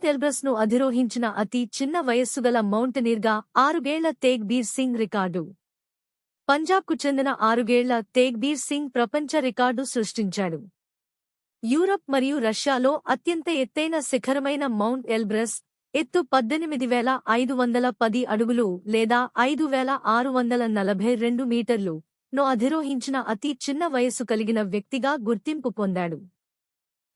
Mount ఎల్బ్రస్ను అధిరోహించిన అతి చిన్న వయస్సుగల మౌంటనీర్గా 6 ఏళ్ల తేగ్బీర్ సింగ్ రికార్డు. పంజాబ్కు చెందిన 6 ఏళ్ల తేగ్బీర్ సింగ్ ప్రపంచ రికార్డు సృష్టించాడు. యూరప్ మరియు రష్యాలో అత్యంత ఎత్తైన శిఖరమైన మౌంట్ ఎల్బ్రస్ ఎత్తు 18,510 అడుగులు లేదా 5,642 మీటర్లు ను అధిరోహించిన అతి చిన్న వయస్సు కలిగిన వ్యక్తిగా గుర్తింపు పొందాడు.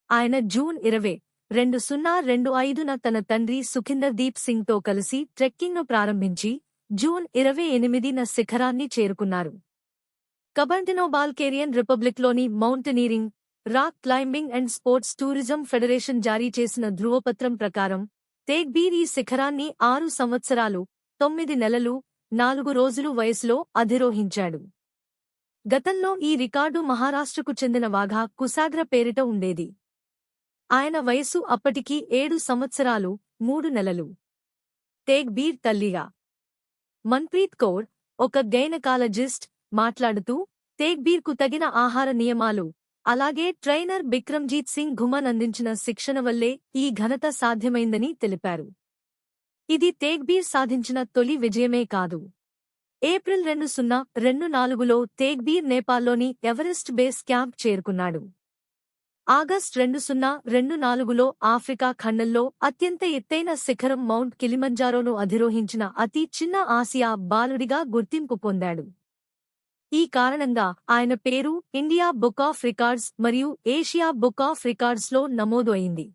ఆయన జూన్ 20, 2025న తన తండ్రి సుఖిందర్ దీప్ సింగ్తో కలిసి ట్రెక్కింగ్ను ప్రారంభించి జూన్ 28న శిఖరాన్ని చేరుకున్నారు. కబంటినో-బాల్కేరియన్ రిపబ్లిక్లోని mountaineering, rock climbing and sports tourism federation జారీ చేసిన ధృవపత్రం ప్రకారం తేగ్బీర్ ఈ శిఖరాన్ని 6 సంవత్సరాలు, 9 నెలలు, 4 రోజులు వయసులో అధిరోహించాడు. గతంలో ఈ రికార్డు మహారాష్ట్రకు చెందిన వాఘా కుసాగ్ర పేరిట ఉండేది. ఆయన వయసు అప్పటికి 7 సంవత్సరాలు, 3 నెలలు. తేగ్బీర్ తల్లిగా మన్ప్రీత్ కౌర్, ఒక గైనకాలజిస్ట్, మాట్లాడుతూ తేగ్బీర్కు తగిన ఆహార నియమాలు, అలాగే ట్రైనర్ బిక్రమ్జీత్ సింగ్ ఘుమన్ అందించిన శిక్షణ వల్లే ఈ ఘనత సాధ్యమైందని తెలిపారు. ఇది తేగ్బీర్ సాధించిన తొలి విజయమే కాదు. ఏప్రిల్ 2024లో తేగ్బీర్ నేపాల్లోని ఎవరెస్ట్ బేస్ క్యాంప్ చేరుకున్నాడు. ఆగస్టు 2024లో ఆఫ్రికా ఖండంలో అత్యంత ఎత్తైన శిఖరం మౌంట్ కిలిమంజారోను అధిరోహించిన అతి చిన్న ఆసియా బాలుడిగా గుర్తింపు పొందాడు. ఈ కారణంగా ఆయన పేరు ఇండియా బుక్ ఆఫ్ రికార్డ్స్ మరియు ఏషియా బుక్ ఆఫ్ రికార్డ్స్లో నమోదు అయింది.